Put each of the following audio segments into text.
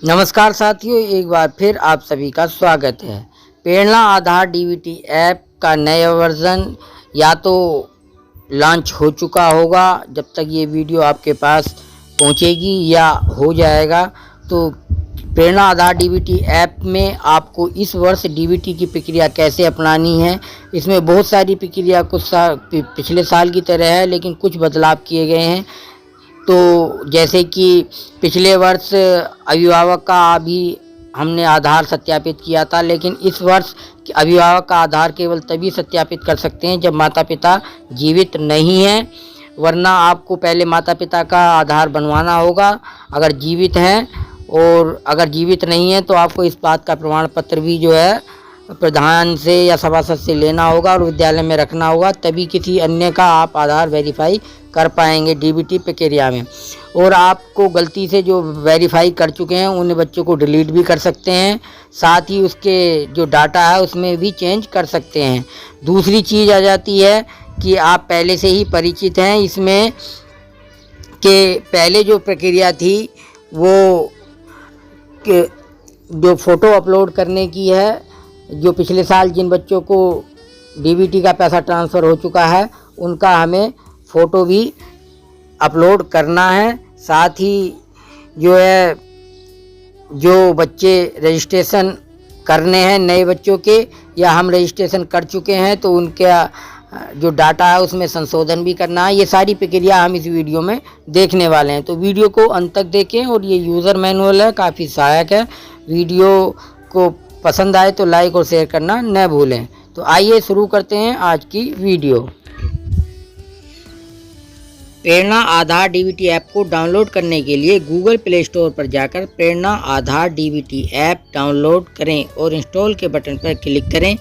नमस्कार साथियों, एक बार फिर आप सभी का स्वागत है। प्रेरणा आधार डीबीटी ऐप का नया वर्जन या तो लॉन्च हो चुका होगा जब तक ये वीडियो आपके पास पहुंचेगी, या हो जाएगा। तो प्रेरणा आधार डीबीटी ऐप में आपको इस वर्ष डीबीटी की प्रक्रिया कैसे अपनानी है, इसमें बहुत सारी प्रक्रिया कुछ पिछले साल की तरह है, लेकिन कुछ बदलाव किए गए हैं। तो जैसे कि पिछले वर्ष अभिभावक का भी हमने आधार सत्यापित किया था, लेकिन इस वर्ष अभिभावक का आधार केवल तभी सत्यापित कर सकते हैं जब माता पिता जीवित नहीं हैं, वरना आपको पहले माता पिता का आधार बनवाना होगा अगर जीवित हैं। और अगर जीवित नहीं है तो आपको इस बात का प्रमाण पत्र भी जो है प्रधान से या सभासद से लेना होगा और विद्यालय में रखना होगा, तभी किसी अन्य का आप आधार वेरीफाई कर पाएंगे डीबीटी प्रक्रिया में। और आपको गलती से जो वेरीफाई कर चुके हैं उन बच्चों को डिलीट भी कर सकते हैं, साथ ही उसके जो डाटा है उसमें भी चेंज कर सकते हैं। दूसरी चीज़ आ जाती है कि आप पहले से ही परिचित हैं इसमें, कि पहले जो प्रक्रिया थी वो जो फ़ोटो अपलोड करने की है, जो पिछले साल जिन बच्चों को डीबीटी का पैसा ट्रांसफ़र हो चुका है उनका हमें फ़ोटो भी अपलोड करना है। साथ ही जो है जो बच्चे रजिस्ट्रेशन करने हैं नए बच्चों के, या हम रजिस्ट्रेशन कर चुके हैं तो उनका जो डाटा है उसमें संशोधन भी करना है। ये सारी प्रक्रिया हम इस वीडियो में देखने वाले हैं, तो वीडियो को अंत तक देखें। और ये यूज़र मैनुअल है, काफ़ी सहायक है। वीडियो को पसंद आए तो लाइक और शेयर करना न भूलें। तो आइए शुरू करते हैं आज की वीडियो। प्रेरणा आधार डीबीटी ऐप को डाउनलोड करने के लिए गूगल प्ले स्टोर पर जाकर प्रेरणा आधार डीबीटी ऐप डाउनलोड करें और इंस्टॉल के बटन पर क्लिक करें।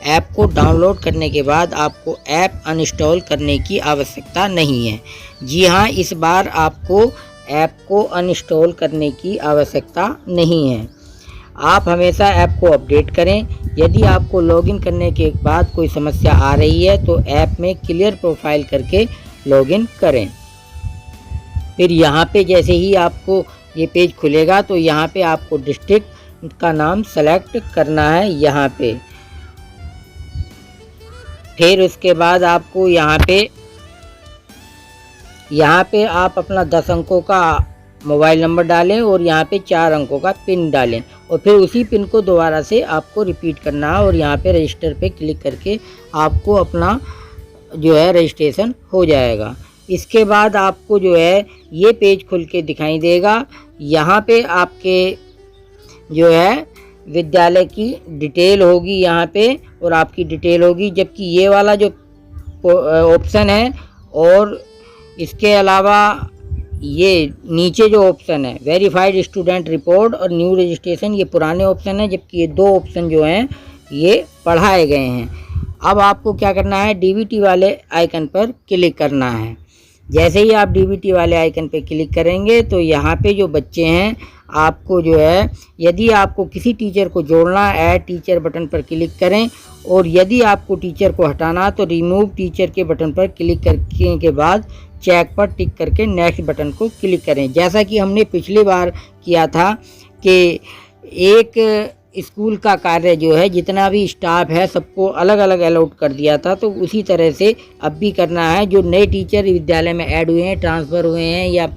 ऐप को डाउनलोड करने के बाद आपको ऐप अनइंस्टॉल करने की आवश्यकता नहीं है। जी हाँ, इस बार आपको ऐप को अनइंस्टॉल करने की आवश्यकता नहीं है। आप हमेशा ऐप को अपडेट करें। यदि आपको लॉगिन करने के बाद कोई समस्या आ रही है तो ऐप में क्लियर प्रोफाइल करके लॉगिन करें। फिर यहाँ पे जैसे ही आपको ये पेज खुलेगा तो यहाँ पे आपको डिस्ट्रिक्ट का नाम सेलेक्ट करना है यहाँ पे। फिर उसके बाद आपको यहाँ पे आप अपना 10 अंकों का मोबाइल नंबर डालें और यहाँ पे 4 अंकों का पिन डालें, और फिर उसी पिन को दोबारा से आपको रिपीट करना है। और यहाँ पे रजिस्टर पे क्लिक करके आपको अपना जो है रजिस्ट्रेशन हो जाएगा। इसके बाद आपको जो है ये पेज खुल के दिखाई देगा। यहाँ पे आपके जो है विद्यालय की डिटेल होगी यहाँ पे, और आपकी डिटेल होगी, जबकि ये वाला जो ऑप्शन है और इसके अलावा ये नीचे जो ऑप्शन है वेरीफाइड स्टूडेंट रिपोर्ट और न्यू रजिस्ट्रेशन, ये पुराने ऑप्शन है, जबकि ये 2 ऑप्शन जो हैं ये बढ़ाए गए हैं। अब आपको क्या करना है, डीबीटी वाले आइकन पर क्लिक करना है। जैसे ही आप डीबीटी वाले आइकन पर क्लिक करेंगे तो यहाँ पे जो बच्चे हैं आपको जो है, यदि आपको किसी टीचर को जोड़ना है ऐड टीचर बटन पर क्लिक करें, और यदि आपको टीचर को हटाना तो रिमूव टीचर के बटन पर क्लिक करने के बाद चेक पर टिक करके नेक्स्ट बटन को क्लिक करें। जैसा कि हमने पिछली बार किया था कि एक स्कूल का कार्य जो है जितना भी स्टाफ है सबको अलग अलग अलॉट कर दिया था, तो उसी तरह से अब भी करना है। जो नए टीचर विद्यालय में ऐड हुए हैं, ट्रांसफ़र हुए हैं या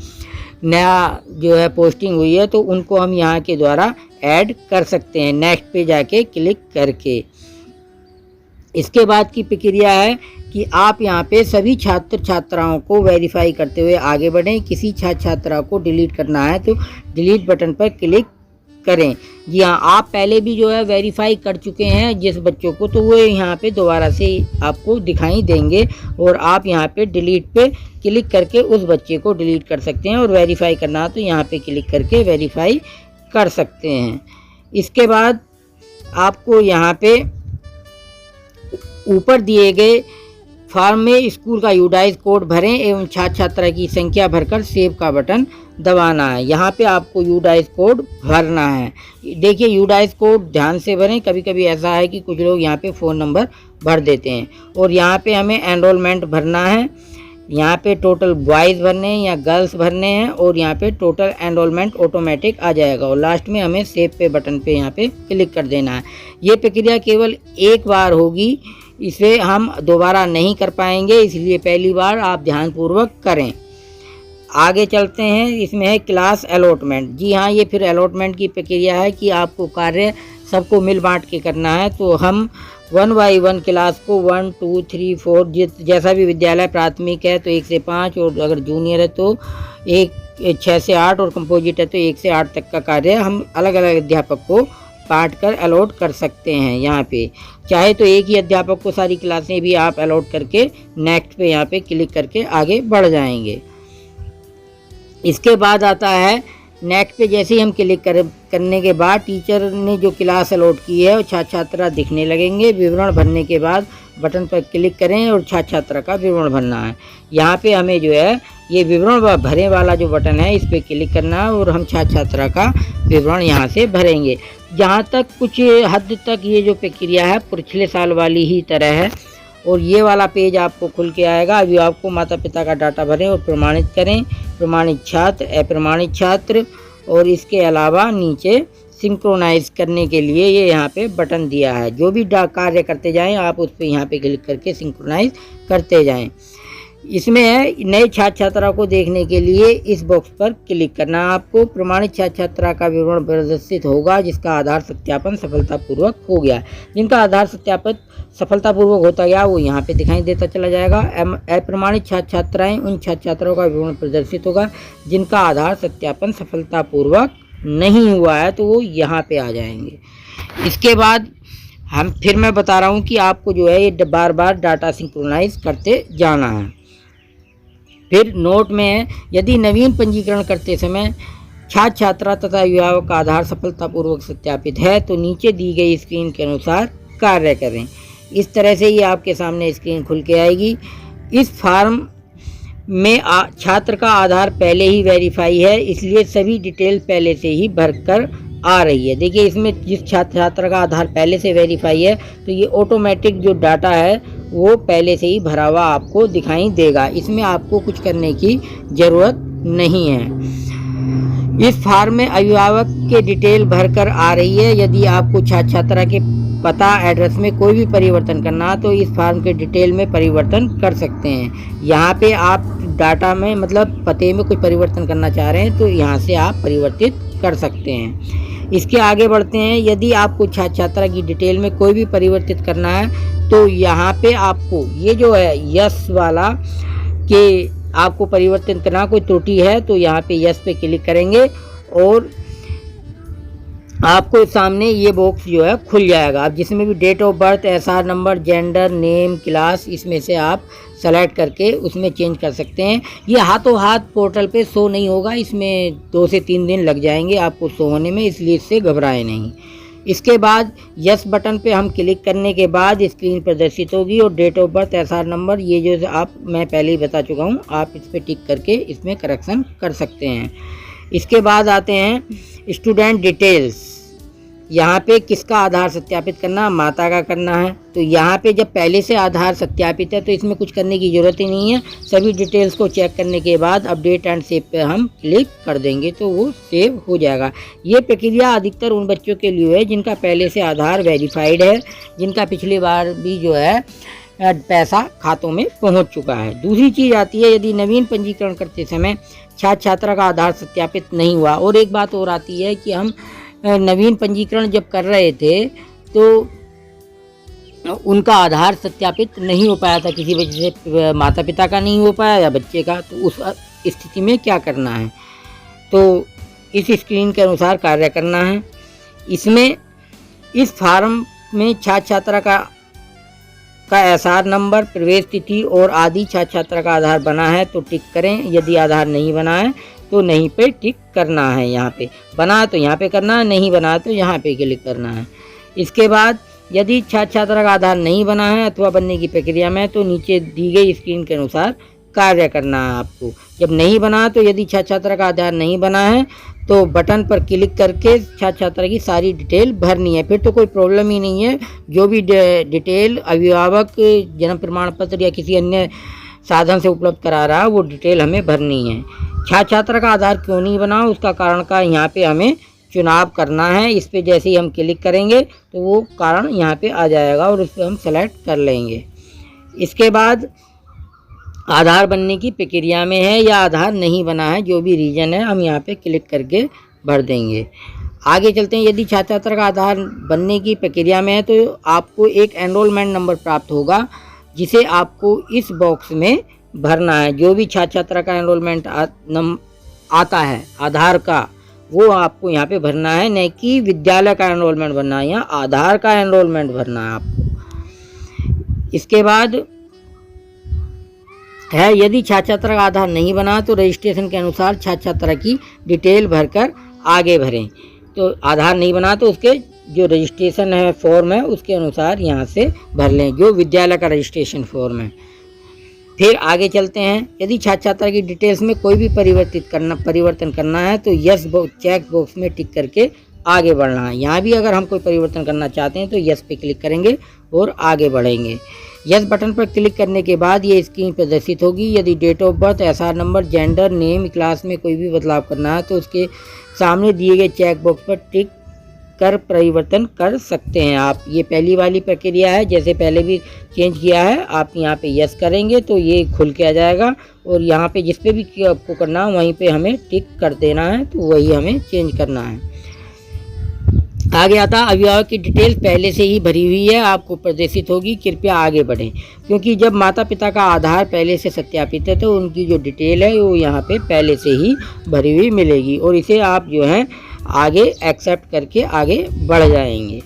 नया जो है पोस्टिंग हुई है, तो उनको हम यहाँ के द्वारा ऐड कर सकते हैं नेक्स्ट पे जाके क्लिक करके। इसके बाद की प्रक्रिया है कि आप यहाँ पे सभी छात्र छात्राओं को वेरीफाई करते हुए आगे बढ़ें। किसी छात्र छात्रा को डिलीट करना है तो डिलीट बटन पर क्लिक करें। जी हाँ, आप पहले भी जो है वेरीफाई कर चुके हैं जिस बच्चों को, तो वो यहाँ पे दोबारा से आपको दिखाई देंगे, और आप यहाँ पे डिलीट पे क्लिक करके उस बच्चे को डिलीट कर सकते हैं। और वेरीफाई करना है तो यहाँ पे क्लिक करके वेरीफाई कर सकते हैं। इसके बाद आपको यहाँ पे ऊपर दिए गए फॉर्म में स्कूल का यूडाइस कोड भरें एवं छात्र छात्रा की संख्या भरकर सेव का बटन दबाना है। यहाँ पे आपको यूडाइस कोड भरना है। देखिए, यूडाइस कोड ध्यान से भरें। कभी कभी ऐसा है कि कुछ लोग यहाँ पे फ़ोन नंबर भर देते हैं। और यहाँ पे हमें एनरोलमेंट भरना है। यहाँ पे टोटल बॉयज़ भरने हैं या गर्ल्स भरने हैं और यहाँ पे टोटल एनरोलमेंट ऑटोमेटिक आ जाएगा और लास्ट में हमें सेव पे बटन पे यहाँ पे क्लिक कर देना है। ये प्रक्रिया केवल एक बार होगी, इसे हम दोबारा नहीं कर पाएंगे, इसलिए पहली बार आप ध्यानपूर्वक करें। आगे चलते हैं, इसमें है क्लास अलॉटमेंट। जी हाँ, ये फिर अलॉटमेंट की प्रक्रिया है कि आपको कार्य सबको मिल बांट के करना है। तो हम 1 बाई 1 क्लास को 1 2 3 4 जैसा भी विद्यालय प्राथमिक है तो 1 से 5 और अगर जूनियर है तो 6 से 8 और कंपोजिट है तो 1 से 8 तक का कार्य हम अलग अलग अध्यापक को बांट कर अलॉट कर सकते हैं। यहाँ पे चाहे तो एक ही अध्यापक को सारी क्लासें भी आप अलॉट करके नेक्स्ट पे यहाँ पे क्लिक करके आगे बढ़ जाएंगे। इसके बाद आता है नेक्स्ट पे। जैसे ही हम क्लिक करने के बाद टीचर ने जो क्लास अलॉट की है और छात्र छात्रा दिखने लगेंगे। विवरण भरने के बाद बटन पर क्लिक करें और छात्र छात्रा का विवरण भरना है। यहाँ पे हमें जो है ये विवरण भरे वाला जो बटन है इस पर क्लिक करना है और हम छात्र छात्रा का विवरण यहाँ से भरेंगे। जहाँ तक कुछ हद तक ये जो प्रक्रिया है पिछले साल वाली ही तरह है और ये वाला पेज आपको खुल के आएगा। अभी आपको माता पिता का डाटा भरें और प्रमाणित करें, प्रमाणित छात्र, अप्रमाणित छात्र और इसके अलावा नीचे सिंक्रोनाइज करने के लिए ये यहाँ पे बटन दिया है। जो भी कार्य करते जाएं आप उस पर यहाँ पे क्लिक करके सिंक्रोनाइज करते जाएं। इसमें है नए छात्र छात्रा को देखने के लिए इस बॉक्स पर क्लिक करना है आपको। प्रमाणित छात्र छात्रा का विवरण प्रदर्शित होगा जिसका आधार सत्यापन सफलतापूर्वक हो गया। जिनका आधार सत्यापन सफलतापूर्वक होता गया वो यहाँ पे दिखाई देता चला जाएगा। अप्रमाणित छात्र छात्राएँ उन छात्र छात्राओं का विवरण प्रदर्शित होगा जिनका आधार सत्यापन सफलतापूर्वक नहीं हुआ है तो वो यहाँ पे आ जाएंगे। इसके बाद मैं बता रहा हूँ कि आपको जो है ये बार बार डाटा सिंक्रोनाइज करते जाना है। फिर नोट में है, यदि नवीन पंजीकरण करते समय छात्र छात्रा तथा अभिभावक का आधार सफलतापूर्वक सत्यापित है तो नीचे दी गई स्क्रीन के अनुसार कार्य करें। इस तरह से ये आपके सामने स्क्रीन खुल के आएगी। इस फॉर्म में छात्र का आधार पहले ही वेरीफाई है इसलिए सभी डिटेल पहले से ही भरकर आ रही है। देखिए इसमें जिस छात्र छात्रा का आधार पहले से वेरीफाई है तो ये ऑटोमेटिक जो डाटा है वो पहले से ही भरा हुआ आपको दिखाई देगा। इसमें आपको कुछ करने की ज़रूरत नहीं है। इस फॉर्म में अभिभावक के डिटेल भरकर आ रही है। यदि आपको छात्र छात्रा के पता एड्रेस में कोई भी परिवर्तन करना तो इस फॉर्म के डिटेल में परिवर्तन कर सकते हैं। यहाँ पे आप डाटा में मतलब पते में कोई परिवर्तन करना चाह रहे हैं तो यहाँ से आप परिवर्तित कर सकते हैं। इसके आगे बढ़ते हैं। यदि आपको छात्र छात्रा की डिटेल में कोई भी परिवर्तित करना है तो यहाँ पे आपको ये जो है यस वाला कि आपको परिवर्तन करना कोई त्रुटि है तो यहाँ पे यस पे क्लिक करेंगे और आपको सामने ये बॉक्स जो है खुल जाएगा। आप जिसमें भी date of birth, SR number, gender, name, class इसमें से आप सेलेक्ट करके उसमें चेंज कर सकते हैं। ये हाथों हाथ पोर्टल पे शो नहीं होगा, इसमें 2 से 3 दिन लग जाएंगे आपको शो होने में, इसलिए इससे घबराएं नहीं। इसके बाद यस बटन पे हम क्लिक करने के बाद स्क्रीन प्रदर्शित होगी और date of birth, SR number ये जो मैं पहले ही बता चुका हूँ, आप इस पर टिक करके इसमें करेक्शन कर सकते हैं। इसके बाद आते हैं स्टूडेंट डिटेल्स। यहाँ पे किसका आधार सत्यापित करना, माता का करना है। तो यहाँ पे जब पहले से आधार सत्यापित है तो इसमें कुछ करने की ज़रूरत ही नहीं है। सभी डिटेल्स को चेक करने के बाद अपडेट एंड सेव पे हम क्लिक कर देंगे तो वो सेव हो जाएगा। ये प्रक्रिया अधिकतर उन बच्चों के लिए है जिनका पहले से आधार वेरीफाइड है, जिनका पिछली बार भी जो है पैसा खातों में पहुँच चुका है। दूसरी चीज़ आती है यदि नवीन पंजीकरण करते समय छात्र छात्रा का आधार सत्यापित नहीं हुआ। और एक बात और आती है कि हम नवीन पंजीकरण जब कर रहे थे तो उनका आधार सत्यापित नहीं हो पाया था, किसी वजह से माता पिता का नहीं हो पाया या बच्चे का, तो उस स्थिति में क्या करना है तो इस स्क्रीन के अनुसार कार्य करना है। इसमें इस फॉर्म में छात्र छात्रा का एसआर नंबर, प्रवेश तिथि और आदि छात्र छात्रा का आधार बना है तो टिक करें। यदि आधार नहीं बना है तो नहीं पे टिक करना है। यहाँ पे बना है तो यहाँ पे करना है, नहीं बना है तो यहाँ पे क्लिक करना है। इसके बाद यदि छात्र छात्रा का आधार नहीं बना है अथवा बनने की प्रक्रिया में तो नीचे दी गई स्क्रीन के अनुसार कार्य करना है आपको। जब नहीं बना तो यदि छात्र छात्रा का आधार नहीं बना है तो बटन पर क्लिक करके छात्र छात्रा की सारी डिटेल भरनी है। फिर तो कोई प्रॉब्लम ही नहीं है। जो भी डिटेल अभिभावक, जन्म प्रमाण पत्र या किसी अन्य साधन से उपलब्ध करा रहा है वो डिटेल हमें भरनी है। छात्र छात्रा का आधार क्यों नहीं बना, उसका कारण का यहाँ पे हमें चुनाव करना है। इस पे जैसे ही हम क्लिक करेंगे तो वो कारण यहाँ पे आ जाएगा और उस पर हम सेलेक्ट कर लेंगे। इसके बाद आधार बनने की प्रक्रिया में है या आधार नहीं बना है, जो भी रीजन है हम यहाँ पे क्लिक करके भर देंगे। आगे चलते हैं। यदि छात्र छात्रा का आधार बनने की प्रक्रिया में है तो आपको एक एनरोलमेंट नंबर प्राप्त होगा, जिसे आपको इस बॉक्स में भरना है। जो भी छात्र छात्रा का एनरोलमेंट आता है आधार का, वो आपको यहाँ पे भरना है, न कि विद्यालय का एनरोलमेंट भरना है। यहाँ आधार का एनरोलमेंट भरना है आपको। इसके बाद है, यदि छात्र छात्रा का आधार नहीं बना तो रजिस्ट्रेशन के अनुसार छात्र छात्रा की डिटेल भरकर आगे भरें। तो आधार नहीं बना तो उसके जो रजिस्ट्रेशन है फॉर्म है उसके अनुसार यहाँ से भर लें, जो विद्यालय का रजिस्ट्रेशन फॉर्म है। फिर आगे चलते हैं। यदि छात्र छात्रा की डिटेल्स में कोई भी परिवर्तन करना है तो यस चेक बॉक्स में टिक करके आगे बढ़ना है। यहाँ भी अगर हम कोई परिवर्तन करना चाहते हैं तो यस पे क्लिक करेंगे और आगे बढ़ेंगे। यस बटन पर क्लिक करने के बाद ये स्क्रीन प्रदर्शित होगी। यदि date of birth, SR number, gender, name, class में कोई भी बदलाव करना है तो उसके सामने दिए गए चेक बॉक्स पर टिक कर परिवर्तन कर सकते हैं आप। ये पहली वाली प्रक्रिया है, जैसे पहले भी चेंज किया है। आप यहाँ पे यस करेंगे तो ये खुल के आ जाएगा और यहाँ पे जिस पे भी आपको करना है वहीं पे हमें टिक कर देना है, तो वही हमें चेंज करना है। आगे आता है, अभिभावक की डिटेल पहले से ही भरी हुई है, आपको प्रदर्शित होगी, कृपया आगे बढ़ें। क्योंकि जब माता पिता का आधार पहले से सत्यापित है तो उनकी जो डिटेल है वो यहाँ पे पहले से ही भरी हुई मिलेगी और इसे आप जो है आगे एक्सेप्ट करके आगे बढ़ जाएंगे।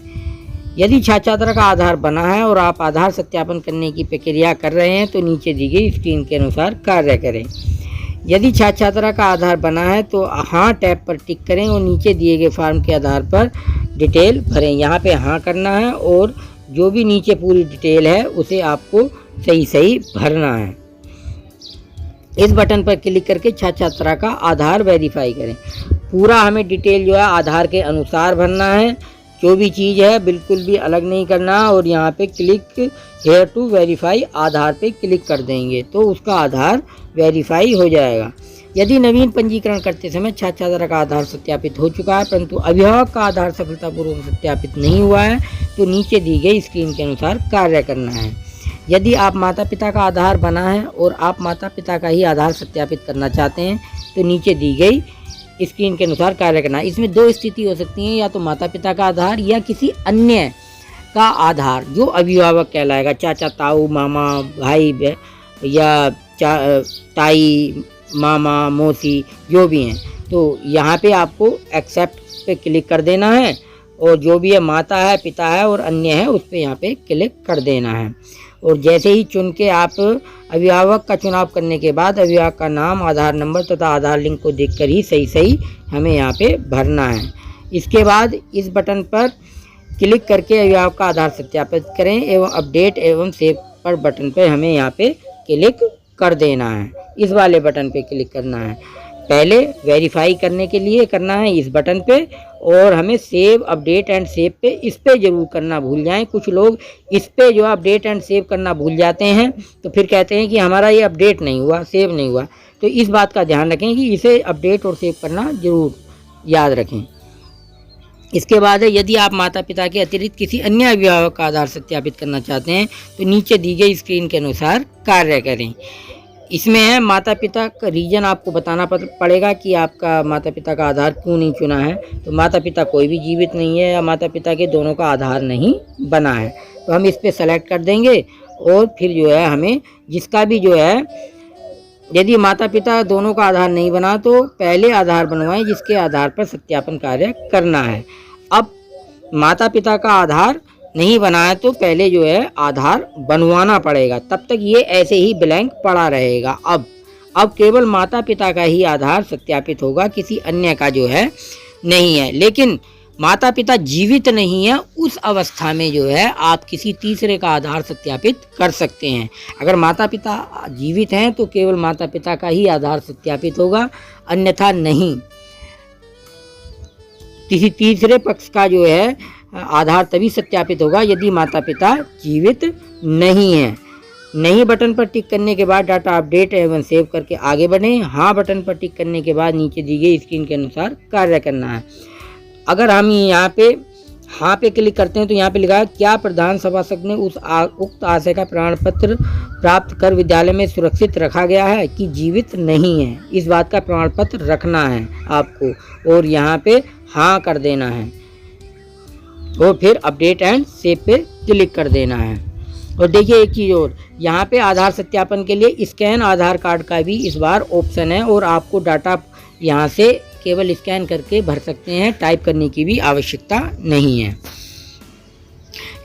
यदि छात्र छात्रा का आधार बना है और आप आधार सत्यापन करने की प्रक्रिया कर रहे हैं तो नीचे दी गई स्क्रीन के अनुसार कार्य करें। यदि छात्र छात्रा का आधार बना है तो हाँ टैब पर टिक करें और नीचे दिए गए फॉर्म के आधार पर डिटेल भरें। यहाँ पे हाँ करना है और जो भी नीचे पूरी डिटेल है उसे आपको सही सही भरना है। इस बटन पर क्लिक करके छात्र छात्रा का आधार वेरीफाई करें। पूरा हमें डिटेल जो है आधार के अनुसार भरना है, जो भी चीज़ है बिल्कुल भी अलग नहीं करना। और यहाँ पे क्लिक हेयर टू वेरीफाई आधार पे क्लिक कर देंगे तो उसका आधार वेरीफाई हो जाएगा। यदि नवीन पंजीकरण करते समय छात्र छात्रा का आधार सत्यापित हो चुका है परंतु अभिभावक का आधार सफलतापूर्वक सत्यापित नहीं हुआ है तो नीचे दी गई स्क्रीन के अनुसार कार्य करना है। यदि आप माता पिता का आधार बना है और आप माता पिता का ही आधार सत्यापित करना चाहते हैं तो नीचे दी गई स्क्रीन के अनुसार कार्य करना है। इसमें दो स्थिति हो सकती है, या तो माता पिता का आधार या किसी अन्य का आधार जो अभिभावक कहलाएगा, चाचा, ताऊ, मामा, भाई या ताई, मामा, मौसी, जो भी हैं। तो यहाँ पे आपको एक्सेप्ट पे क्लिक कर देना है और जो भी है माता है, पिता है और अन्य है उस पर यहाँ पे क्लिक कर देना है। और जैसे ही चुन के आप अभिभावक का चुनाव करने के बाद अभिभावक का नाम, आधार नंबर तथा आधार लिंक को देखकर ही सही सही हमें यहाँ पे भरना है। इसके बाद इस बटन पर क्लिक करके अभिभावक का आधार सत्यापित करें एवं अपडेट एवं सेव पर बटन पर हमें यहाँ पे क्लिक कर देना है। इस वाले बटन पे क्लिक करना है। पहले वेरीफाई करने के लिए करना है इस बटन पे और हमें सेव, अपडेट एंड सेव पे इस पे ज़रूर करना भूल जाएं। कुछ लोग इस पे जो अपडेट एंड सेव करना भूल जाते हैं तो फिर कहते हैं कि हमारा ये अपडेट नहीं हुआ, सेव नहीं हुआ। तो इस बात का ध्यान रखें कि इसे अपडेट और सेव करना ज़रूर याद रखें। इसके बाद है, यदि आप माता पिता के अतिरिक्त किसी अन्य अभिभावक का आधार सत्यापित करना चाहते हैं तो नीचे दी गई स्क्रीन के अनुसार कार्य करें। इसमें है माता पिता का रीजन आपको बताना पड़ेगा कि आपका माता पिता का आधार क्यों नहीं चुना है। तो माता पिता कोई भी जीवित नहीं है या माता पिता के दोनों का आधार नहीं बना है तो हम इस पर सेलेक्ट कर देंगे और फिर जो है हमें जिसका भी जो है, यदि माता पिता दोनों का आधार नहीं बना तो पहले आधार बनवाएं जिसके आधार पर सत्यापन कार्य करना है। अब माता पिता का आधार नहीं बना है तो पहले जो है आधार बनवाना पड़ेगा, तब तक ये ऐसे ही ब्लैंक पड़ा रहेगा। अब केवल माता पिता का ही आधार सत्यापित होगा, किसी अन्य का जो है नहीं है। लेकिन माता पिता जीवित नहीं है उस अवस्था में जो है आप किसी तीसरे का आधार सत्यापित कर सकते हैं। अगर माता पिता जीवित हैं तो केवल माता पिता का ही आधार सत्यापित होगा, अन्यथा नहीं। किसी तीसरे पक्ष का जो है आधार तभी सत्यापित होगा यदि माता पिता जीवित नहीं है। नहीं बटन पर टिक करने के बाद डाटा अपडेट एवं सेव करके आगे बढ़ें। हाँ बटन पर टिक करने के बाद नीचे दी गई स्क्रीन के अनुसार कार्य करना है। अगर हम यहाँ पे हाँ पे क्लिक करते हैं तो यहाँ पे लिखा है क्या प्रधान सभासद ने उक्त आशय का प्रमाण पत्र प्राप्त कर विद्यालय में सुरक्षित रखा गया है कि जीवित नहीं है, इस बात का प्रमाण पत्र रखना है आपको और यहाँ पे हाँ कर देना है और फिर अपडेट एंड सेव पे क्लिक कर देना है। और देखिए एक चीज़ और, यहाँ पे आधार सत्यापन के लिए स्कैन आधार कार्ड का भी इस बार ऑप्शन है और आपको डाटा यहाँ से केवल स्कैन करके भर सकते हैं, टाइप करने की भी आवश्यकता नहीं है।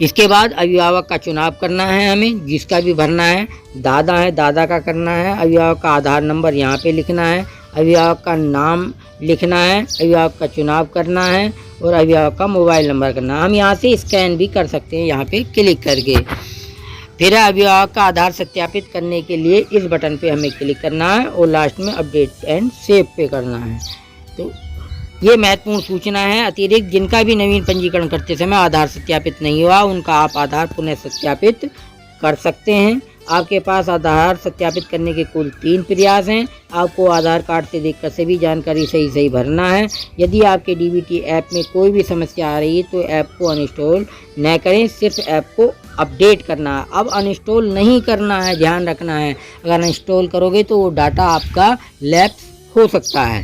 इसके बाद अभिभावक का चुनाव करना है हमें, जिसका भी भरना है। दादा है, दादा का करना है। अभिभावक का आधार नंबर यहाँ पे लिखना है, अभिभावक का नाम लिखना है, अभिभावक का चुनाव करना है और अभिभावक का मोबाइल नंबर करना है। हम यहाँ से स्कैन भी कर सकते हैं यहाँ पे क्लिक करके। फिर अभिभावक का आधार सत्यापित करने के लिए इस बटन पे हमें क्लिक करना है और लास्ट में अपडेट एंड सेव पे करना है। तो ये महत्वपूर्ण सूचना है। अतिरिक्त जिनका भी नवीन पंजीकरण करते समय आधार सत्यापित नहीं हुआ उनका आप आधार पुनः सत्यापित कर सकते हैं। आपके पास आधार सत्यापित करने के कुल 3 प्रयास हैं। आपको आधार कार्ड से देखकर सभी जानकारी सही भरना है। यदि आपके डीबीटी ऐप में कोई भी समस्या आ रही है तो ऐप को अनइंस्टॉल न करें, सिर्फ ऐप को अपडेट करना है। अब अनइंस्टॉल नहीं करना है, ध्यान रखना है। अगर अनइंस्टॉल करोगे तो वो डाटा आपका लैप्स हो सकता है।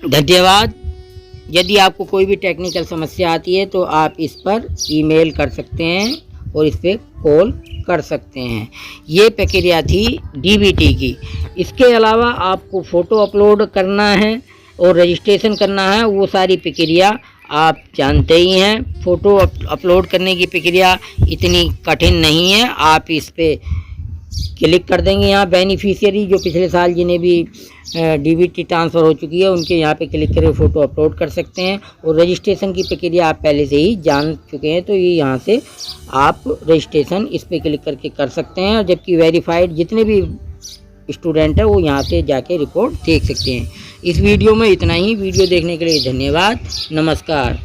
धन्यवाद। यदि आपको कोई भी टेक्निकल समस्या आती है तो आप इस पर ईमेल कर सकते हैं और इस पर कॉल कर सकते हैं। ये प्रक्रिया थी डीबीटी की। इसके अलावा आपको फ़ोटो अपलोड करना है और रजिस्ट्रेशन करना है, वो सारी प्रक्रिया आप जानते ही हैं। फ़ोटो अपलोड करने की प्रक्रिया इतनी कठिन नहीं है। आप इस पर क्लिक कर देंगे। यहाँ बेनिफिशियरी जो पिछले साल जिन्हें भी डीबीटी ट्रांसफ़र हो चुकी है उनके यहाँ पे क्लिक करके फ़ोटो अपलोड कर सकते हैं। और रजिस्ट्रेशन की प्रक्रिया आप पहले से ही जान चुके हैं तो ये यहाँ से आप रजिस्ट्रेशन इस पर क्लिक करके कर सकते हैं। और जबकि वेरीफाइड जितने भी स्टूडेंट हैं वो यहाँ से जाके रिपोर्ट देख सकते हैं। इस वीडियो में इतना ही। वीडियो देखने के लिए धन्यवाद। नमस्कार।